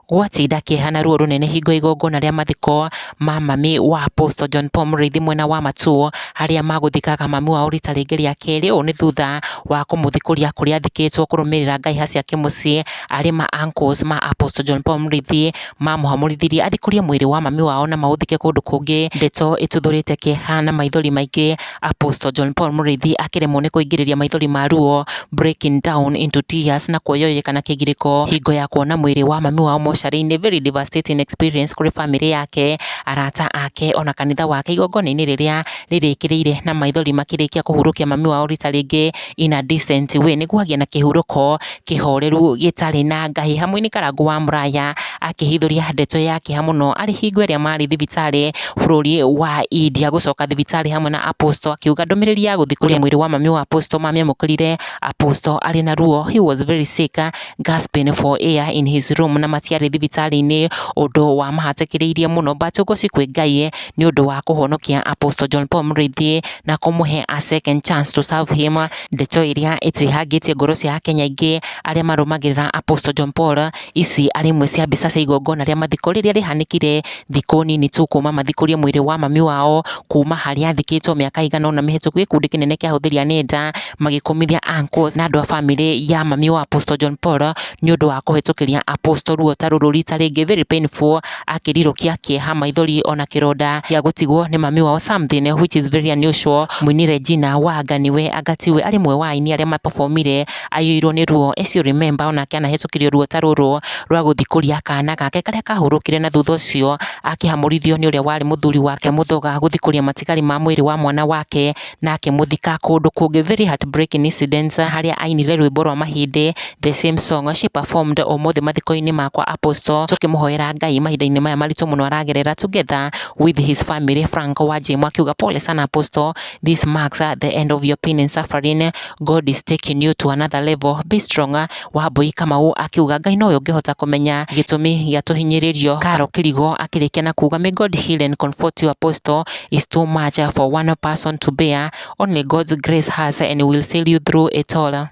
Gwatinda kĩeha na ruo runene hingo igongona rĩa mathiko ma mami wa Apostle John Paul Mũrĩithi mwena wa Matuo, harĩa magũthikaga mami wao rita rĩngĩ rĩa kerĩ. Ũũ nĩ thutha wa kũmũthikũria kũrĩa athikĩtwo kũrũmĩrĩra ngahĩha ciake mũciĩ, arĩ ma uncles ma Apostle John Paul Mũrĩithi mamũhamũrithirie athikũrie mwĩrĩ wa mami wao na maũthike kũndũ kũngĩ. Ndeto ĩtuthũrĩte kĩeha na maithori maingĩ, Apostle John Paul Mũrĩithi akĩremwo nĩ kũingĩrĩria maithori ma ruo, breaking down into tears na kuoyoyeka na kĩgirĩko hingo ya kuona mwĩrĩ wa mami wao mocarĩ-inĩ. Very devastating experience kũrĩ family yake, arata ake ona kanitha wake, igongona-inĩ rĩrĩa rĩrĩkĩrĩire na maithori makĩrĩkia kũhurũkia mami wao rita rĩngĩ in a decent way, nĩguo agĩe na kĩhurũko kĩhoreru gĩtarĩ na ngahĩha. Mũini Karangũ wa Mũraya akĩhithũria ndeto ya kĩeha mũno arĩ hingo ĩrĩa marĩ thibitarĩ bũrũri wa India, gũcoka thibitarĩ hamwe na Apostle, akiuga ndũmĩrĩri ya gũthikũria mwĩrĩ wa mami wa Apostle mamĩamũkĩrire Apostle arĩ na ruo. He was very sick, gasping for air in his room, na matiarĩ thibitarĩ-inĩ, ũndũ wa mahatĩkĩrĩirie mũno, but ũgoci kwĩ Ngai nĩ ũndũ wa kũhonokia Apostle John Paul Mũrĩithi na kũmũhe a second chance to serve him. Ndeto ĩrĩa ĩtihangĩtie ngoro cia Akenya aingĩ arĩa marũmagĩrĩra Apostle John Paul. Ici arĩ imwe cia mbica cia igongona rĩa mathiko rĩrĩa rĩhanĩkire thikũ nini tu kuma mathikũrie mwĩrĩ wa mami wao, kuma harĩa athikĩtwo mĩaka ĩigana ũna mĩhĩtũku. Gĩkundi kĩnene kĩa ahũthĩri a nenda magĩkũmithia uncles na andũ a family ya mami wa Apostle John Paul nĩ ũndũ wa kũhĩtũkĩria Apostle ruo ta rũrũ rita rĩngĩ. Very painful, akĩrirũkia kĩeha, maithori ona kĩronda gĩa gũtigwo nĩ mami wao, something which is very unusual. Mũini Regina Wanga nĩwe agatiwe arĩ mwe wa aini arĩa maperformire aiyũirwo nĩ ruo. As you remember, onake anahĩtũkĩrio ruo ta rũrũ rwa gũthikũria kana gake karĩa kahũrũkire, na thutha ũcio akĩhamũrithio nĩ ũrĩa warĩ mũthuri wake Mũthũga gũthikũria matigari ma mwĩrĩ wa mwana wake na akĩmũthika kũndũ kũngĩ. Very heartbreaking incidents, harĩa ainire rwĩmbo rwa mahĩndĩ, the same song she performed ũmũthĩ mathiko-inĩ makwa Apostle, tũkĩmũhoera Ngai mahinda-inĩ maya maritũ mũno aragerera, together with his family. Frank Wanjimu akiuga pole sana Apostle, this marks the end of your pain and suffering, God is taking you to another level, be strong. Wambui Kamau akiuga Ngai nowe ũngĩhota kũmenya gĩtũmi gĩa tũhinyĩrĩrio. Karo Kĩrigo akĩrĩkia na kuga may God heal and comfort you Apostle, is too much for one person to bear, only God's grace has and will sail you through it all.